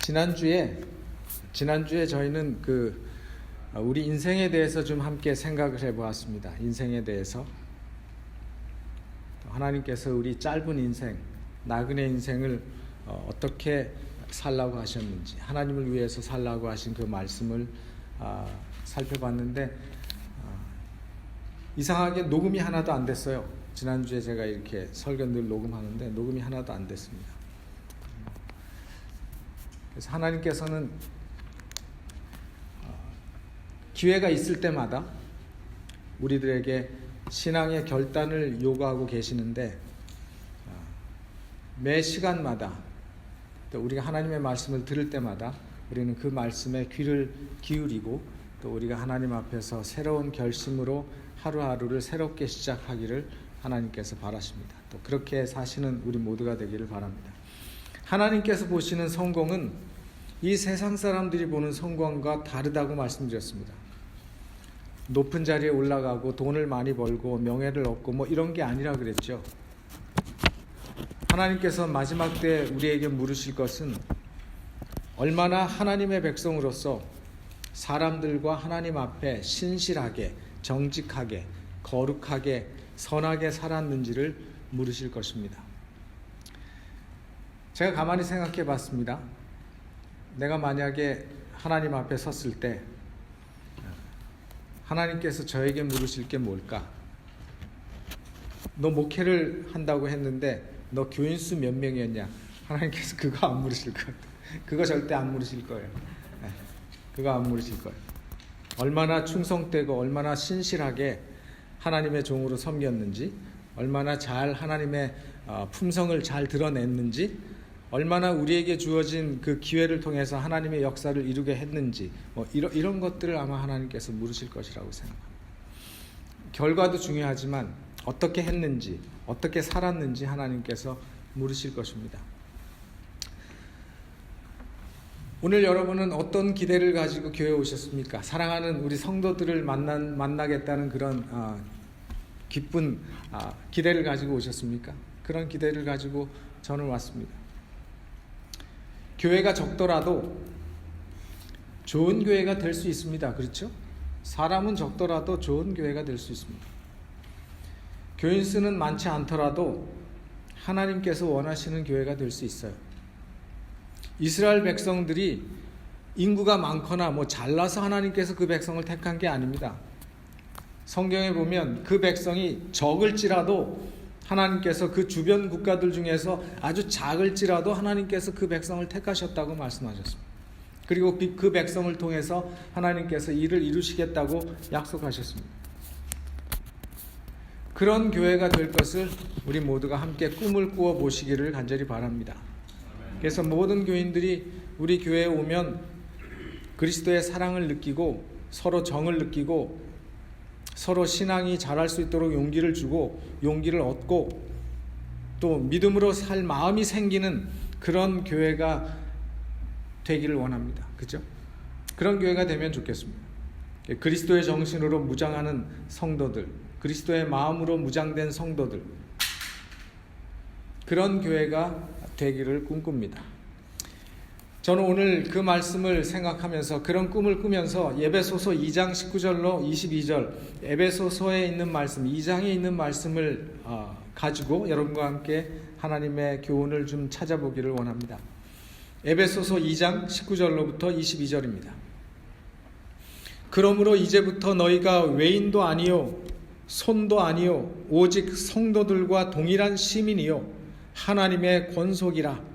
지난주에 저희는 우리 인생에 대해서 좀 함께 생각을 해보았습니다. 인생에 대해서 하나님께서 우리 짧은 인생, 나그네 인생을 어떻게 살라고 하셨는지, 하나님을 위해서 살라고 하신 그 말씀을 살펴봤는데 이상하게 녹음이 하나도 안 됐어요. 지난주에 제가 이렇게 설교들 녹음하는데 녹음이 하나도 안 됐습니다. 그래서 하나님께서는 기회가 있을 때마다 우리들에게 신앙의 결단을 요구하고 계시는데 매 시간마다 또 우리가 하나님의 말씀을 들을 때마다 우리는 그 말씀에 귀를 기울이고 또 우리가 하나님 앞에서 새로운 결심으로 하루하루를 새롭게 시작하기를 하나님께서 바라십니다. 또 그렇게 사시는 우리 모두가 되기를 바랍니다. 하나님께서 보시는 성공은 이 세상 사람들이 보는 성공과 다르다고 말씀드렸습니다. 높은 자리에 올라가고 돈을 많이 벌고 명예를 얻고 뭐 이런 게 아니라 그랬죠. 하나님께서 마지막 때 우리에게 물으실 것은 얼마나 하나님의 백성으로서 사람들과 하나님 앞에 신실하게, 정직하게, 거룩하게, 선하게 살았는지를 물으실 것입니다. 제가 가만히 생각해 봤습니다. 내가 만약에 하나님 앞에 섰을 때 하나님께서 저에게 물으실 게 뭘까? 너 목회를 한다고 했는데 너 교인 수 몇 명이었냐? 하나님께서 그거 안 물으실 거예요. 그거 절대 안 물으실 거예요. 그거 안 물으실 거예요. 얼마나 충성되고 얼마나 신실하게 하나님의 종으로 섬겼는지, 얼마나 잘 하나님의 품성을 잘 드러냈는지, 얼마나 우리에게 주어진 그 기회를 통해서 하나님의 역사를 이루게 했는지, 이런 것들을 아마 하나님께서 물으실 것이라고 생각합니다. 결과도 중요하지만 어떻게 했는지, 어떻게 살았는지 하나님께서 물으실 것입니다. 오늘 여러분은 어떤 기대를 가지고 교회에 오셨습니까? 사랑하는 우리 성도들을 만나겠다는 그런 기쁜 기대를 가지고 오셨습니까? 그런 기대를 가지고 저는 왔습니다. 교회가 적더라도 좋은 교회가 될 수 있습니다. 그렇죠? 사람은 적더라도 좋은 교회가 될 수 있습니다. 교인 수는 많지 않더라도 하나님께서 원하시는 교회가 될 수 있어요. 이스라엘 백성들이 인구가 많거나 잘나서 하나님께서 그 백성을 택한 게 아닙니다. 성경에 보면 그 백성이 적을지라도 하나님께서 그 주변 국가들 중에서 아주 작을지라도 하나님께서 그 백성을 택하셨다고 말씀하셨습니다. 그리고 그 백성을 통해서 하나님께서 일을 이루시겠다고 약속하셨습니다. 그런 교회가 될 것을 우리 모두가 함께 꿈을 꾸어 보시기를 간절히 바랍니다. 그래서 모든 교인들이 우리 교회에 오면 그리스도의 사랑을 느끼고 서로 정을 느끼고 서로 신앙이 자랄 수 있도록 용기를 주고 용기를 얻고 또 믿음으로 살 마음이 생기는 그런 교회가 되기를 원합니다. 그죠? 그런 교회가 되면 좋겠습니다. 그리스도의 정신으로 무장하는 성도들, 그리스도의 마음으로 무장된 성도들, 그런 교회가 되기를 꿈꿉니다. 저는 오늘 그 말씀을 생각하면서 그런 꿈을 꾸면서 에베소서 2장 19절로 22절 에베소서에 있는 말씀, 2장에 있는 말씀을 가지고 여러분과 함께 하나님의 교훈을 좀 찾아보기를 원합니다. 에베소서 2장 19절로부터 22절입니다. 그러므로 이제부터 너희가 외인도 아니요 손도 아니요 오직 성도들과 동일한 시민이요 하나님의 권속이라.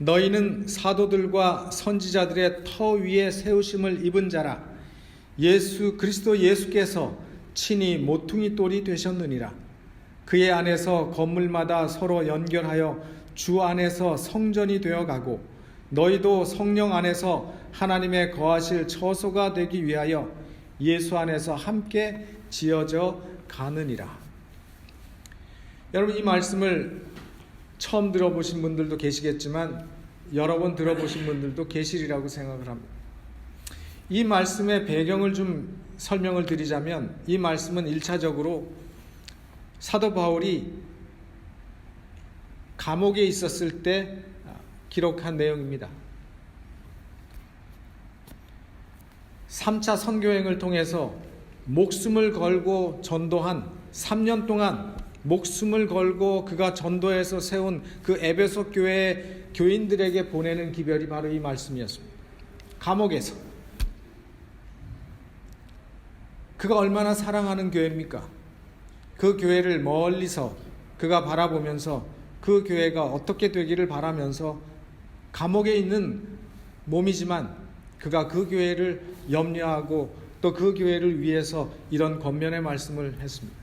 너희는 사도들과 선지자들의 터 위에 세우심을 입은 자라. 그리스도 예수께서 친히 모퉁이 돌이 되셨느니라. 그의 안에서 건물마다 서로 연결하여 주 안에서 성전이 되어가고 너희도 성령 안에서 하나님의 거하실 처소가 되기 위하여 예수 안에서 함께 지어져 가느니라. 여러분, 이 말씀을 처음 들어보신 분들도 계시겠지만 여러 번 들어보신 분들도 계시리라고 생각을 합니다. 이 말씀의 배경을 좀 설명을 드리자면 이 말씀은 1차적으로 사도 바울이 감옥에 있었을 때 기록한 내용입니다. 3차 선교행을 통해서 목숨을 걸고 전도한 3년 동안 목숨을 걸고 그가 전도해서 세운 그 에베소 교회 교인들에게 보내는 기별이 바로 이 말씀이었습니다. 감옥에서. 그가 얼마나 사랑하는 교회입니까? 그 교회를 멀리서 그가 바라보면서 그 교회가 어떻게 되기를 바라면서 감옥에 있는 몸이지만 그가 그 교회를 염려하고 또 그 교회를 위해서 이런 권면의 말씀을 했습니다.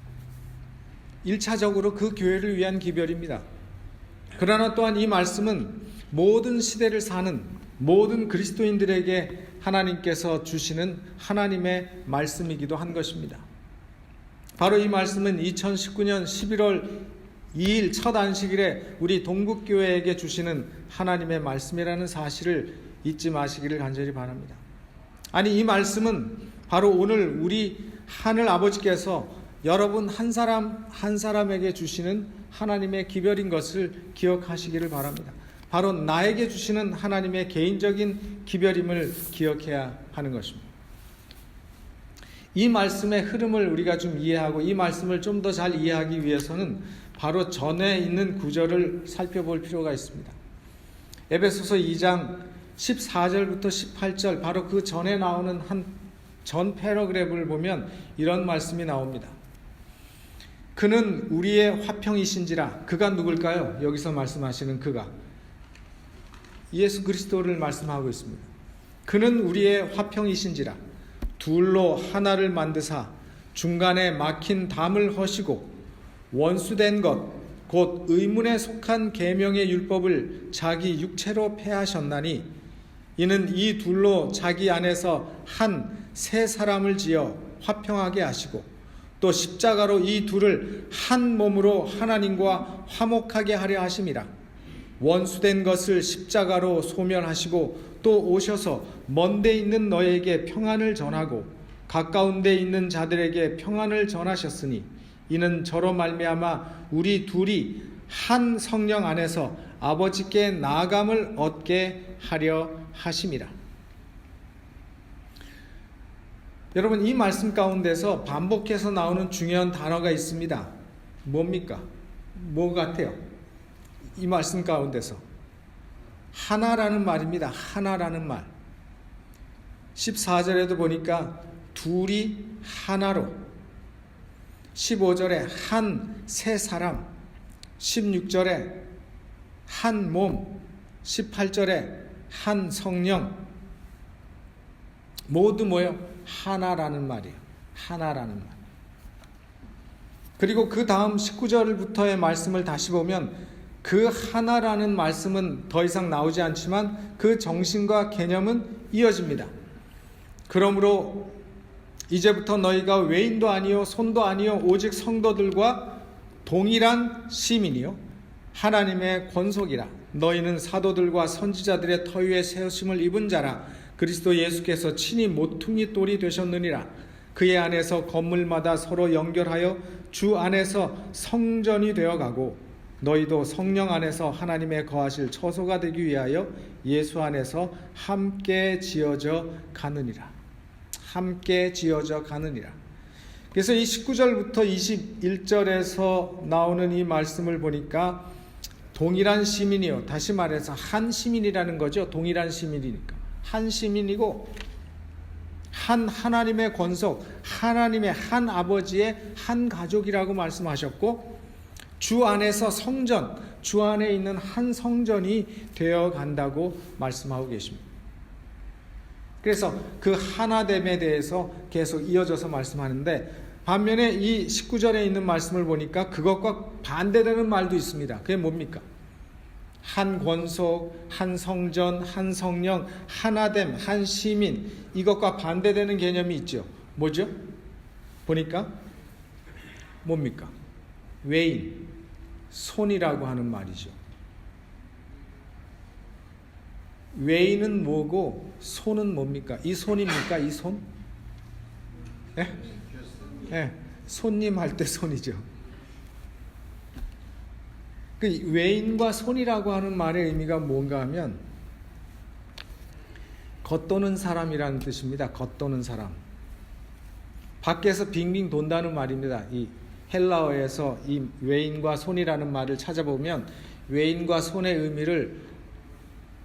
1차적으로 그 교회를 위한 기별입니다. 그러나 또한 이 말씀은 모든 시대를 사는 모든 그리스도인들에게 하나님께서 주시는 하나님의 말씀이기도 한 것입니다. 바로 이 말씀은 2019년 11월 2일 첫 안식일에 우리 동국교회에게 주시는 하나님의 말씀이라는 사실을 잊지 마시기를 간절히 바랍니다. 아니, 이 말씀은 바로 오늘 우리 하늘 아버지께서 여러분 한 사람 한 사람에게 주시는 하나님의 기별인 것을 기억하시기를 바랍니다. 바로 나에게 주시는 하나님의 개인적인 기별임을 기억해야 하는 것입니다. 이 말씀의 흐름을 우리가 좀 이해하고 이 말씀을 좀 더 잘 이해하기 위해서는 바로 전에 있는 구절을 살펴볼 필요가 있습니다. 에베소서 2장 14절부터 18절, 바로 그 전에 나오는 한 전 패러그래프를 보면 이런 말씀이 나옵니다. 그는 우리의 화평이신지라. 그가 누굴까요? 여기서 말씀하시는 그가 예수 그리스도를 말씀하고 있습니다. 그는 우리의 화평이신지라. 둘로 하나를 만드사 중간에 막힌 담을 허시고 원수된 것 곧 의문에 속한 계명의 율법을 자기 육체로 폐하셨나니 이는 이 둘로 자기 안에서 한 새 사람을 지어 화평하게 하시고 또 십자가로 이 둘을 한 몸으로 하나님과 화목하게 하려 하심이라. 원수된 것을 십자가로 소멸하시고 또 오셔서 먼데 있는 너에게 평안을 전하고 가까운 데 있는 자들에게 평안을 전하셨으니 이는 저로 말미암아 우리 둘이 한 성령 안에서 아버지께 나아감을 얻게 하려 하심이라. 여러분, 이 말씀 가운데서 반복해서 나오는 중요한 단어가 있습니다. 뭡니까? 뭐 같아요? 이 말씀 가운데서 하나라는 말입니다. 하나라는 말. 14절에도 보니까 둘이 하나로, 15절에 한 새 사람, 16절에 한 몸, 18절에 한 성령, 모두 뭐예요? 하나라는 말이에요. 하나라는 말. 그리고 그 다음 19절부터의 말씀을 다시 보면 그 하나라는 말씀은 더 이상 나오지 않지만 그 정신과 개념은 이어집니다. 그러므로 이제부터 너희가 외인도 아니요 손도 아니요 오직 성도들과 동일한 시민이요 하나님의 권속이라. 너희는 사도들과 선지자들의 터위에 세우심을 입은 자라. 그리스도 예수께서 친히 모퉁이 돌이 되셨느니라. 그의 안에서 건물마다 서로 연결하여 주 안에서 성전이 되어가고 너희도 성령 안에서 하나님의 거하실 처소가 되기 위하여 예수 안에서 함께 지어져 가느니라. 함께 지어져 가느니라. 그래서 이 19절부터 21절에서 나오는 이 말씀을 보니까 동일한 시민이요. 다시 말해서 한 시민이라는 거죠. 동일한 시민이니까. 한 시민이고 한 하나님의 권속, 하나님의 한 아버지의 한 가족이라고 말씀하셨고 주 안에서 성전, 주 안에 있는 한 성전이 되어 간다고 말씀하고 계십니다. 그래서 그 하나됨에 대해서 계속 이어져서 말씀하는데 반면에 이 19절에 있는 말씀을 보니까 그것과 반대되는 말도 있습니다. 그게 뭡니까? 한 권속, 한 성전, 한 성령, 하나됨, 한 시민, 이것과 반대되는 개념이 있죠. 뭐죠? 보니까 뭡니까? 외인, 손이라고 하는 말이죠. 외인은 뭐고 손은 뭡니까? 이 손입니까? 이 손? 예? 예, 손님 할 때 손이죠. 그 외인과 손이라고 하는 말의 의미가 뭔가 하면 겉도는 사람이라는 뜻입니다. 겉도는 사람. 밖에서 빙빙 돈다는 말입니다. 이 헬라어에서 이 외인과 손이라는 말을 찾아보면 외인과 손의 의미를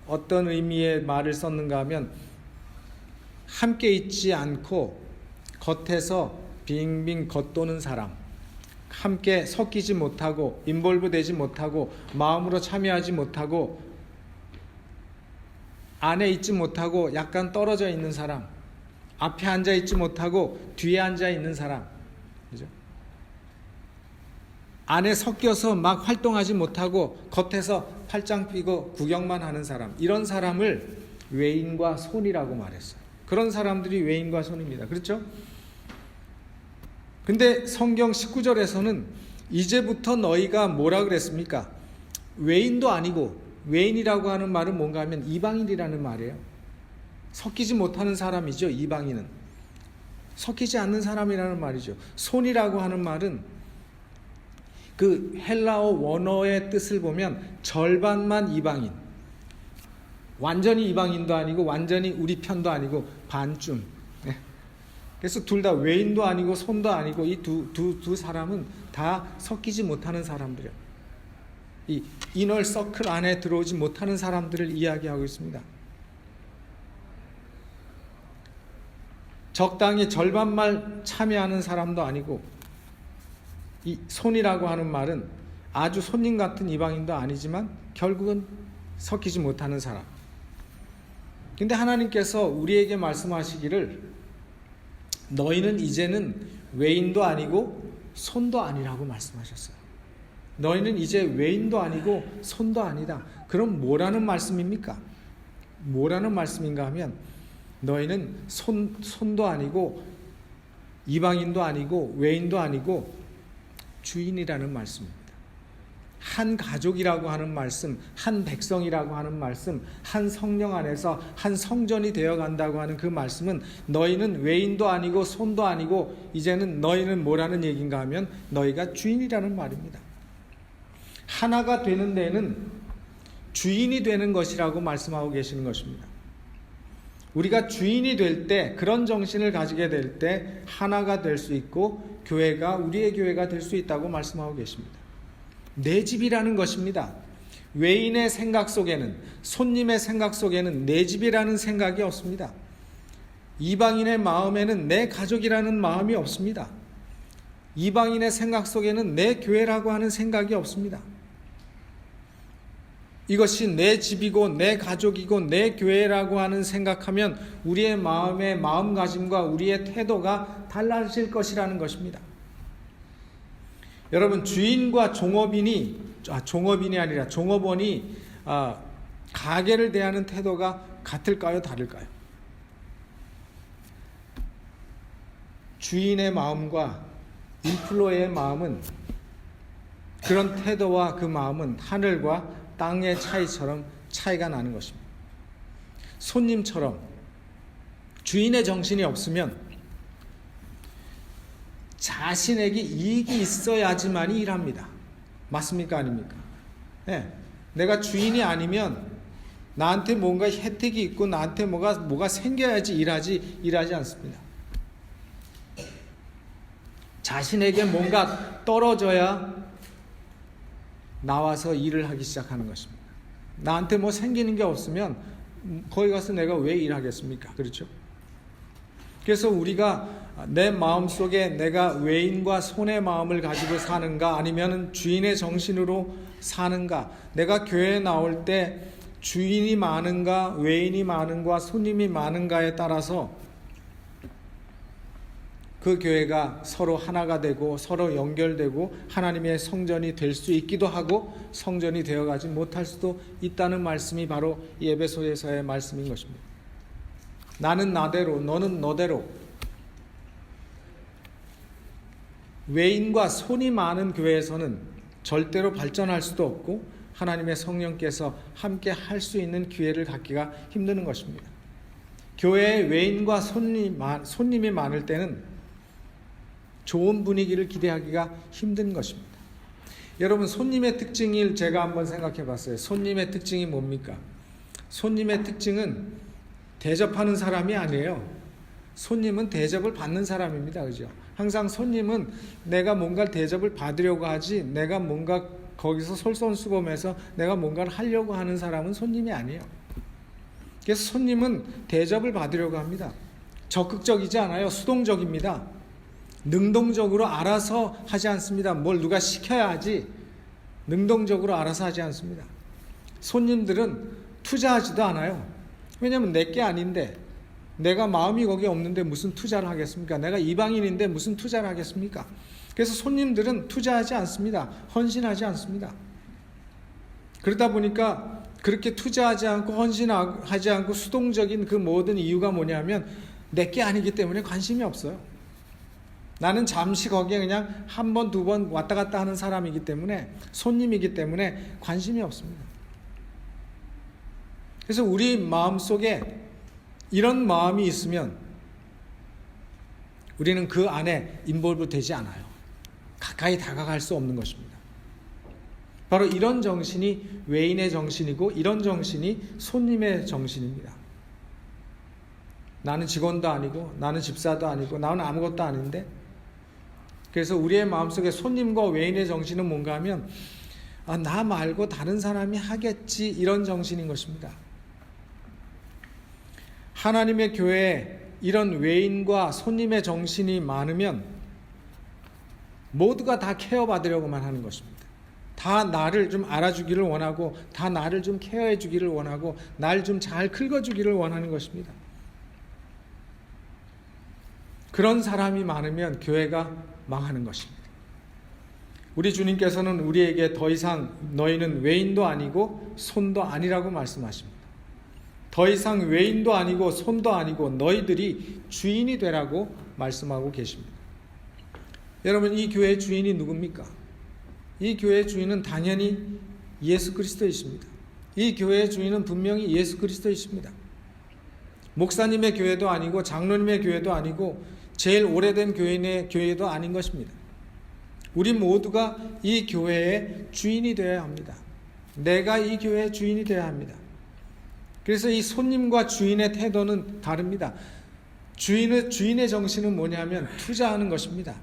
어떤 의미의 말을 썼는가 하면 함께 있지 않고 겉에서 빙빙 겉도는 사람, 함께 섞이지 못하고 인볼브 되지 못하고 마음으로 참여하지 못하고 안에 있지 못하고 약간 떨어져 있는 사람, 앞에 앉아 있지 못하고 뒤에 앉아 있는 사람, 그죠? 안에 섞여서 막 활동하지 못하고 겉에서 팔짱 끼고 구경만 하는 사람, 이런 사람을 외인과 손이라고 말했어요. 그런 사람들이 외인과 손입니다. 그렇죠? 근데 성경 19절에서는 이제부터 너희가 뭐라 그랬습니까? 외인도 아니고, 외인이라고 하는 말은 뭔가 하면 이방인이라는 말이에요. 섞이지 못하는 사람이죠. 이방인은 섞이지 않는 사람이라는 말이죠. 손이라고 하는 말은 그 헬라어 원어의 뜻을 보면 절반만 이방인, 완전히 이방인도 아니고 완전히 우리 편도 아니고 반쯤. 그래서 둘 다 외인도 아니고 손도 아니고 이 두 사람은 다 섞이지 못하는 사람들이에요. 이 이너 서클 안에 들어오지 못하는 사람들을 이야기하고 있습니다. 적당히 절반만 참여하는 사람도 아니고, 이 손이라고 하는 말은 아주 손님 같은 이방인도 아니지만 결국은 섞이지 못하는 사람. 근데 하나님께서 우리에게 말씀하시기를 너희는 이제는 외인도 아니고 손도 아니라고 말씀하셨어요. 너희는 이제 외인도 아니고 손도 아니다. 그럼 뭐라는 말씀입니까? 뭐라는 말씀인가 하면 너희는 손도 아니고 이방인도 아니고 외인도 아니고 주인이라는 말씀입니다. 한 가족이라고 하는 말씀, 한 백성이라고 하는 말씀, 한 성령 안에서 한 성전이 되어 간다고 하는 그 말씀은 너희는 외인도 아니고 손도 아니고 이제는 너희는 뭐라는 얘기인가 하면 너희가 주인이라는 말입니다. 하나가 되는 데는 주인이 되는 것이라고 말씀하고 계시는 것입니다. 우리가 주인이 될 때, 그런 정신을 가지게 될 때 하나가 될 수 있고 교회가 우리의 교회가 될 수 있다고 말씀하고 계십니다. 내 집이라는 것입니다. 외인의 생각 속에는, 손님의 생각 속에는 내 집이라는 생각이 없습니다. 이방인의 마음에는 내 가족이라는 마음이 없습니다. 이방인의 생각 속에는 내 교회라고 하는 생각이 없습니다. 이것이 내 집이고 내 가족이고 내 교회라고 하는 생각하면 우리의 마음의 마음가짐과 우리의 태도가 달라질 것이라는 것입니다. 여러분, 주인과 종업원이 가게를 대하는 태도가 같을까요? 다를까요? 주인의 마음과 인플로의 마음은, 그런 태도와 그 마음은 하늘과 땅의 차이처럼 차이가 나는 것입니다. 손님처럼 주인의 정신이 없으면 자신에게 이익이 있어야지만이 일합니다. 맞습니까? 아닙니까? 네. 내가 주인이 아니면 나한테 뭔가 혜택이 있고 나한테 뭐가 생겨야지 일하지 않습니다. 자신에게 뭔가 떨어져야 나와서 일을 하기 시작하는 것입니다. 나한테 뭐 생기는 게 없으면 거기 가서 내가 왜 일하겠습니까? 그렇죠? 그래서 우리가 내 마음속에 내가 외인과 손의 마음을 가지고 사는가 아니면 주인의 정신으로 사는가, 내가 교회에 나올 때 주인이 많은가 외인이 많은가 손님이 많은가에 따라서 그 교회가 서로 하나가 되고 서로 연결되고 하나님의 성전이 될 수 있기도 하고 성전이 되어가지 못할 수도 있다는 말씀이 바로 이 에베소서의 말씀인 것입니다. 나는 나대로 너는 너대로. 외인과 손이 많은 교회에서는 절대로 발전할 수도 없고 하나님의 성령께서 함께 할 수 있는 기회를 갖기가 힘드는 것입니다. 교회에 외인과 손님이 많을 때는 좋은 분위기를 기대하기가 힘든 것입니다. 여러분, 손님의 특징을 제가 한번 생각해 봤어요. 손님의 특징이 뭡니까? 손님의 특징은 대접하는 사람이 아니에요. 손님은 대접을 받는 사람입니다. 그죠? 항상 손님은 내가 뭔가 대접을 받으려고 하지, 내가 뭔가 거기서 솔선수범해서 내가 뭔가를 하려고 하는 사람은 손님이 아니에요. 그래서 손님은 대접을 받으려고 합니다. 적극적이지 않아요. 수동적입니다. 능동적으로 알아서 하지 않습니다. 뭘 누가 시켜야 하지 능동적으로 알아서 하지 않습니다. 손님들은 투자하지도 않아요. 왜냐하면 내게 아닌데, 내가 마음이 거기에 없는데 무슨 투자를 하겠습니까? 내가 이방인인데 무슨 투자를 하겠습니까? 그래서 손님들은 투자하지 않습니다. 헌신하지 않습니다. 그러다 보니까 그렇게 투자하지 않고 헌신하지 않고 수동적인 그 모든 이유가 뭐냐면 내게 아니기 때문에 관심이 없어요. 나는 잠시 거기에 그냥 한 번, 두 번 왔다 갔다 하는 사람이기 때문에, 손님이기 때문에 관심이 없습니다. 그래서 우리 마음속에 이런 마음이 있으면 우리는 그 안에 인볼브 되지 않아요. 가까이 다가갈 수 없는 것입니다. 바로 이런 정신이 외인의 정신이고, 이런 정신이 손님의 정신입니다. 나는 직원도 아니고, 나는 집사도 아니고, 나는 아무것도 아닌데, 그래서 우리의 마음속에 손님과 외인의 정신은 뭔가 하면 나 말고 다른 사람이 하겠지, 이런 정신인 것입니다. 하나님의 교회에 이런 외인과 손님의 정신이 많으면 모두가 다 케어받으려고만 하는 것입니다. 다 나를 좀 알아주기를 원하고, 다 나를 좀 케어해 주기를 원하고, 날 좀 잘 긁어주기를 원하는 것입니다. 그런 사람이 많으면 교회가 망하는 것입니다. 우리 주님께서는 우리에게 더 이상 너희는 외인도 아니고 손도 아니라고 말씀하십니다. 더 이상 외인도 아니고 손도 아니고 너희들이 주인이 되라고 말씀하고 계십니다. 여러분, 이 교회의 주인이 누굽니까? 이 교회의 주인은 당연히 예수 그리스도이십니다. 이 교회의 주인은 분명히 예수 그리스도이십니다. 목사님의 교회도 아니고 장로님의 교회도 아니고 제일 오래된 교인의 교회도 아닌 것입니다. 우리 모두가 이 교회의 주인이 되어야 합니다. 내가 이 교회의 주인이 되어야 합니다. 그래서 이 손님과 주인의 태도는 다릅니다. 주인의 정신은 뭐냐면 투자하는 것입니다.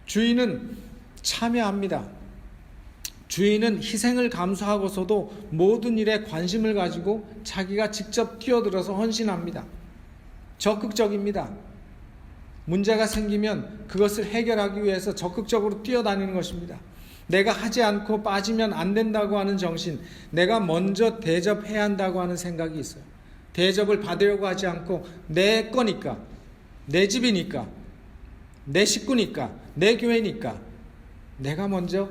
주인은 참여합니다. 주인은 희생을 감수하고서도 모든 일에 관심을 가지고 자기가 직접 뛰어들어서 헌신합니다. 적극적입니다. 문제가 생기면 그것을 해결하기 위해서 적극적으로 뛰어다니는 것입니다. 내가 하지 않고 빠지면 안 된다고 하는 정신, 내가 먼저 대접해야 한다고 하는 생각이 있어요. 대접을 받으려고 하지 않고 내 거니까, 내 집이니까, 내 식구니까, 내 교회니까 내가 먼저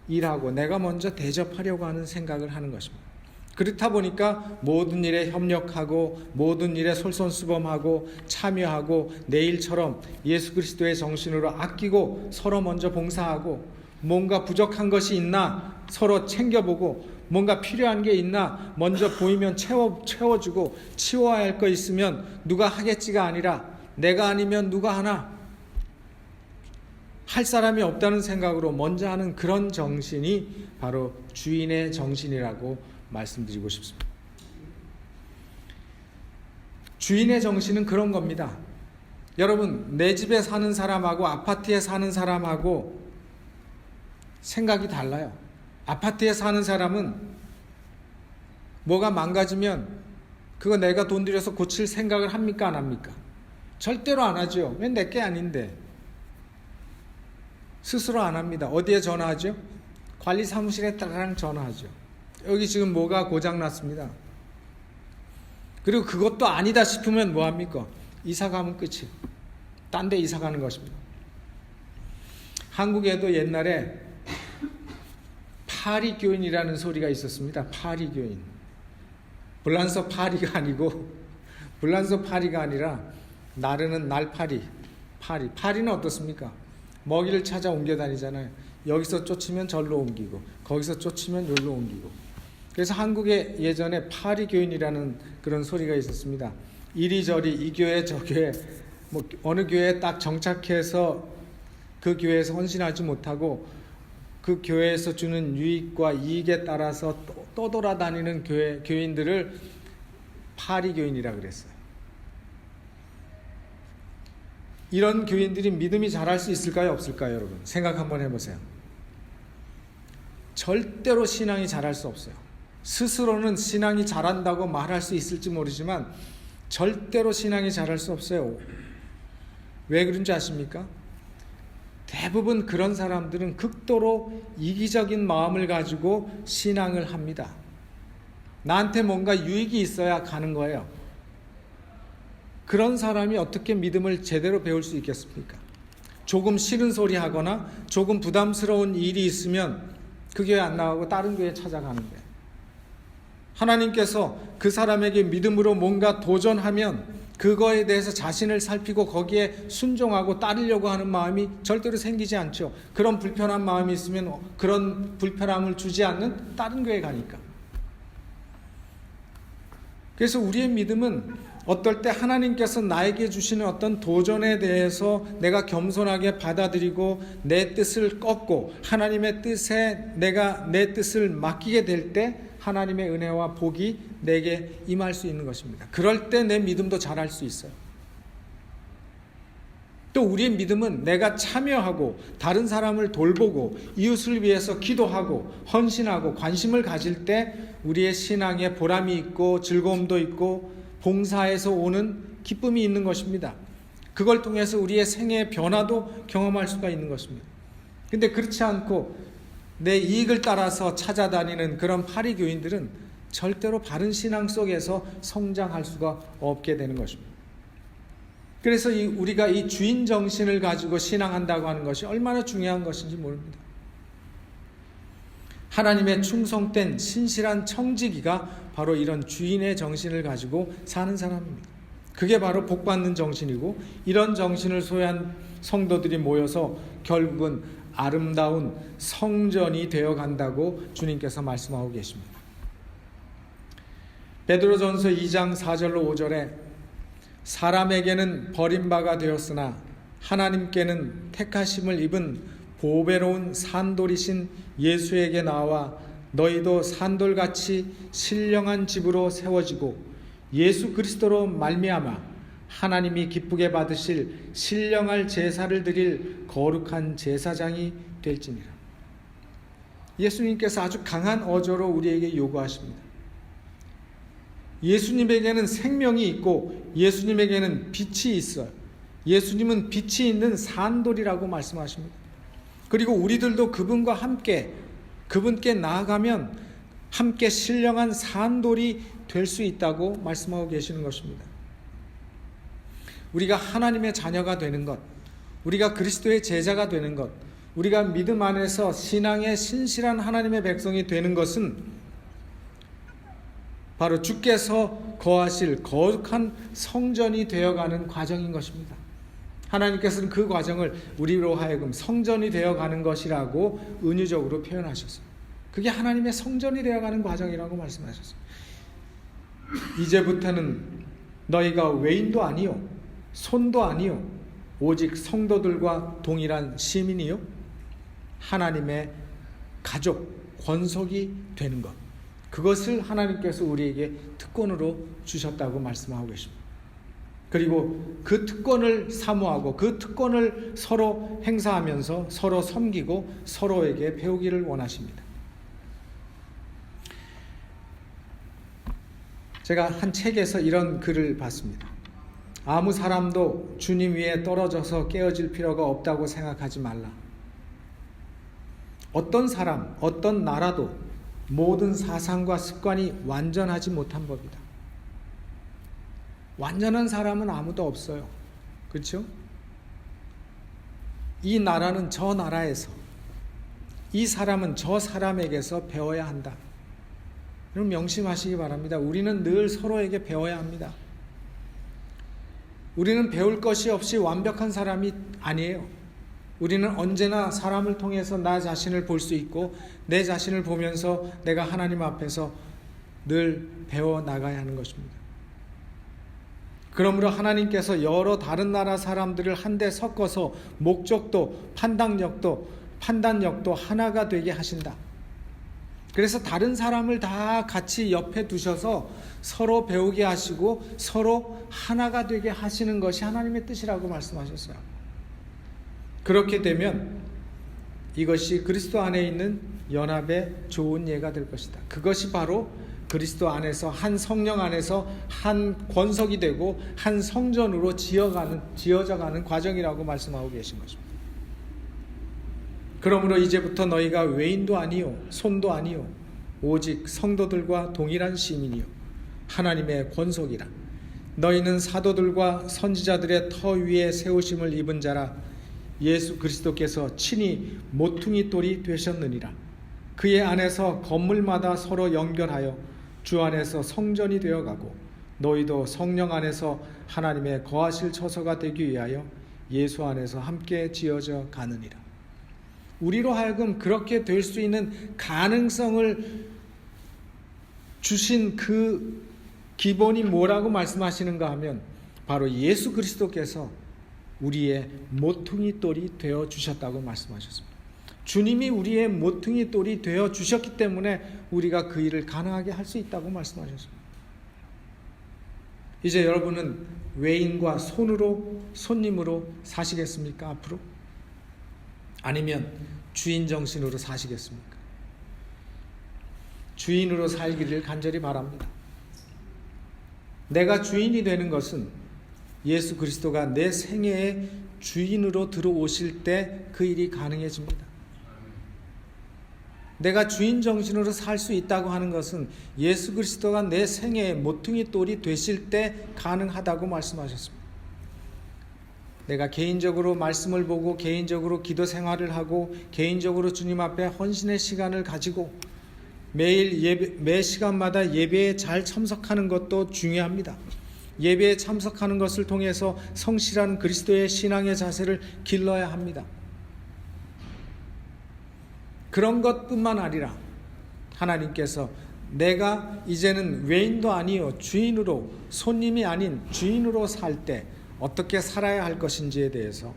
일하고 내가 먼저 대접하려고 하는 생각을 하는 것입니다. 그렇다 보니까 모든 일에 협력하고 모든 일에 솔선수범하고 참여하고 내 일처럼 예수 그리스도의 정신으로 아끼고 서로 먼저 봉사하고, 뭔가 부족한 것이 있나 서로 챙겨보고, 뭔가 필요한 게 있나 먼저 보이면 채워주고, 치워야 할 거 있으면 누가 하겠지가 아니라 내가 아니면 누가 하나, 할 사람이 없다는 생각으로 먼저 하는 그런 정신이 바로 주인의 정신이라고 말씀드리고 싶습니다. 주인의 정신은 그런 겁니다. 여러분, 내 집에 사는 사람하고 아파트에 사는 사람하고 생각이 달라요. 아파트에 사는 사람은 뭐가 망가지면 그거 내가 돈 들여서 고칠 생각을 합니까, 안 합니까? 절대로 안 하죠. 왜 내 게 아닌데. 스스로 안 합니다. 어디에 전화하죠? 관리사무실에 따라랑 전화하죠. 여기 지금 뭐가 고장났습니다. 그리고 그것도 아니다 싶으면 뭐합니까? 이사 가면 끝이에요. 딴 데 이사 가는 것입니다. 한국에도 옛날에 파리교인이라는 소리가 있었습니다. 파리교인. 불란서 파리가 아니고, 불란서 파리가 아니라 나르는 날파리. 파리는 어떻습니까? 먹이를 찾아 옮겨 다니잖아요. 여기서 쫓으면 절로 옮기고, 거기서 쫓으면 여기로 옮기고. 그래서 한국에 예전에 파리교인이라는 그런 소리가 있었습니다. 이리저리 이 교회 저 교회, 뭐 어느 교회에 딱 정착해서 그 교회에서 헌신하지 못하고 그 교회에서 주는 유익과 이익에 따라서 떠돌아다니는 교인들을 파리교인이라 그랬어요. 이런 교인들이 믿음이 자랄 수 있을까요, 없을까요, 여러분? 생각 한번 해보세요. 절대로 신앙이 자랄 수 없어요. 스스로는 신앙이 자란다고 말할 수 있을지 모르지만 절대로 신앙이 자랄 수 없어요. 왜 그런지 아십니까? 대부분 그런 사람들은 극도로 이기적인 마음을 가지고 신앙을 합니다. 나한테 뭔가 유익이 있어야 가는 거예요. 그런 사람이 어떻게 믿음을 제대로 배울 수 있겠습니까? 조금 싫은 소리 하거나 조금 부담스러운 일이 있으면 그 교회 안 나가고 다른 교회 찾아가는데, 하나님께서 그 사람에게 믿음으로 뭔가 도전하면 그거에 대해서 자신을 살피고 거기에 순종하고 따르려고 하는 마음이 절대로 생기지 않죠. 그런 불편한 마음이 있으면 그런 불편함을 주지 않는 다른 교회 가니까. 그래서 우리의 믿음은 어떨 때 하나님께서 나에게 주시는 어떤 도전에 대해서 내가 겸손하게 받아들이고 내 뜻을 꺾고 하나님의 뜻에 내가 내 뜻을 맡기게 될 때 하나님의 은혜와 복이 내게 임할 수 있는 것입니다. 그럴 때 내 믿음도 자랄 수 있어요. 또 우리의 믿음은 내가 참여하고 다른 사람을 돌보고 이웃을 위해서 기도하고 헌신하고 관심을 가질 때 우리의 신앙에 보람이 있고 즐거움도 있고 봉사에서 오는 기쁨이 있는 것입니다. 그걸 통해서 우리의 생애의 변화도 경험할 수가 있는 것입니다. 근데 그렇지 않고 내 이익을 따라서 찾아다니는 그런 파리교인들은 절대로 바른 신앙 속에서 성장할 수가 없게 되는 것입니다. 그래서 우리가 이 주인 정신을 가지고 신앙한다고 하는 것이 얼마나 중요한 것인지 모릅니다. 하나님의 충성된 신실한 청지기가 바로 이런 주인의 정신을 가지고 사는 사람입니다. 그게 바로 복받는 정신이고, 이런 정신을 소유한 성도들이 모여서 결국은 아름다운 성전이 되어 간다고 주님께서 말씀하고 계십니다. 베드로전서 2장 4절로 5절에 사람에게는 버림바가 되었으나 하나님께는 택하심을 입은 보배로운 산돌이신 예수에게 나와 너희도 산돌같이 신령한 집으로 세워지고 예수 그리스도로 말미암아 하나님이 기쁘게 받으실 신령할 제사를 드릴 거룩한 제사장이 될지니라. 예수님께서 아주 강한 어조로 우리에게 요구하십니다. 예수님에게는 생명이 있고 예수님에게는 빛이 있어요. 예수님은 빛이 있는 산돌이라고 말씀하십니다. 그리고 우리들도 그분과 함께, 그분께 나아가면 함께 신령한 산돌이 될 수 있다고 말씀하고 계시는 것입니다. 우리가 하나님의 자녀가 되는 것, 우리가 그리스도의 제자가 되는 것, 우리가 믿음 안에서 신앙의 신실한 하나님의 백성이 되는 것은 바로 주께서 거하실 거룩한 성전이 되어가는 과정인 것입니다. 하나님께서는 그 과정을 우리로 하여금 성전이 되어가는 것이라고 은유적으로 표현하셨어요. 그게 하나님의 성전이 되어가는 과정이라고 말씀하셨어요. 이제부터는 너희가 외인도 아니요 손도 아니요 오직 성도들과 동일한 시민이요 하나님의 가족, 권속이 되는 것, 그것을 하나님께서 우리에게 특권으로 주셨다고 말씀하고 계십니다. 그리고 그 특권을 사모하고 그 특권을 서로 행사하면서 서로 섬기고 서로에게 배우기를 원하십니다. 제가 한 책에서 이런 글을 봤습니다. 아무 사람도 주님 위에 떨어져서 깨어질 필요가 없다고 생각하지 말라. 어떤 사람, 어떤 나라도 모든 사상과 습관이 완전하지 못한 법이다. 완전한 사람은 아무도 없어요. 그렇죠? 이 나라는 저 나라에서, 이 사람은 저 사람에게서 배워야 한다. 여러분 명심하시기 바랍니다. 우리는 늘 서로에게 배워야 합니다. 우리는 배울 것이 없이 완벽한 사람이 아니에요. 우리는 언제나 사람을 통해서 나 자신을 볼 수 있고 내 자신을 보면서 내가 하나님 앞에서 늘 배워 나가야 하는 것입니다. 그러므로 하나님께서 여러 다른 나라 사람들을 한데 섞어서 목적도 판단력도 하나가 되게 하신다. 그래서 다른 사람을 다 같이 옆에 두셔서 서로 배우게 하시고 서로 하나가 되게 하시는 것이 하나님의 뜻이라고 말씀하셨어요. 그렇게 되면 이것이 그리스도 안에 있는 연합의 좋은 예가 될 것이다. 그것이 바로 그리스도 안에서 한 성령 안에서 한 권석이 되고 한 성전으로 지어져가는 과정이라고 말씀하고 계신 것입니다. 그러므로 이제부터 너희가 외인도 아니요 손도 아니요 오직 성도들과 동일한 시민이요 하나님의 권속이라. 너희는 사도들과 선지자들의 터 위에 세우심을 입은 자라. 예수 그리스도께서 친히 모퉁이 돌이 되셨느니라. 그의 안에서 건물마다 서로 연결하여 주 안에서 성전이 되어가고 너희도 성령 안에서 하나님의 거하실 처소가 되기 위하여 예수 안에서 함께 지어져 가느니라. 우리로 하여금 그렇게 될 수 있는 가능성을 주신 그 기본이 뭐라고 말씀하시는가 하면 바로 예수 그리스도께서 우리의 모퉁이 돌이 되어 주셨다고 말씀하셨습니다. 주님이 우리의 모퉁이 돌이 되어 주셨기 때문에 우리가 그 일을 가능하게 할 수 있다고 말씀하셨습니다. 이제 여러분은 외인과 손님으로 사시겠습니까? 앞으로? 아니면 주인 정신으로 사시겠습니까? 주인으로 살기를 간절히 바랍니다. 내가 주인이 되는 것은 예수 그리스도가 내 생애의 주인으로 들어오실 때 그 일이 가능해집니다. 내가 주인 정신으로 살 수 있다고 하는 것은 예수 그리스도가 내 생애의 모퉁이 돌이 되실 때 가능하다고 말씀하셨습니다. 내가 개인적으로 말씀을 보고 개인적으로 기도 생활을 하고 개인적으로 주님 앞에 헌신의 시간을 가지고 매일 매 시간마다 예배에 잘 참석하는 것도 중요합니다. 예배에 참석하는 것을 통해서 성실한 그리스도의 신앙의 자세를 길러야 합니다. 그런 것뿐만 아니라 하나님께서 내가 이제는 외인도 아니요 주인으로, 손님이 아닌 주인으로 살 때 어떻게 살아야 할 것인지에 대해서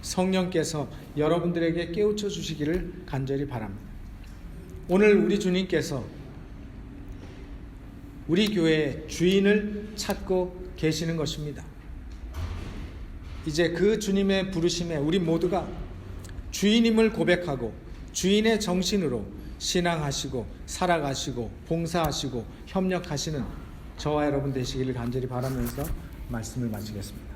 성령께서 여러분들에게 깨우쳐 주시기를 간절히 바랍니다. 오늘 우리 주님께서 우리 교회의 주인을 찾고 계시는 것입니다. 이제 그 주님의 부르심에 우리 모두가 주인임을 고백하고 주인의 정신으로 신앙하시고 살아가시고 봉사하시고 협력하시는 저와 여러분 되시기를 간절히 바라면서 말씀을 마치겠습니다.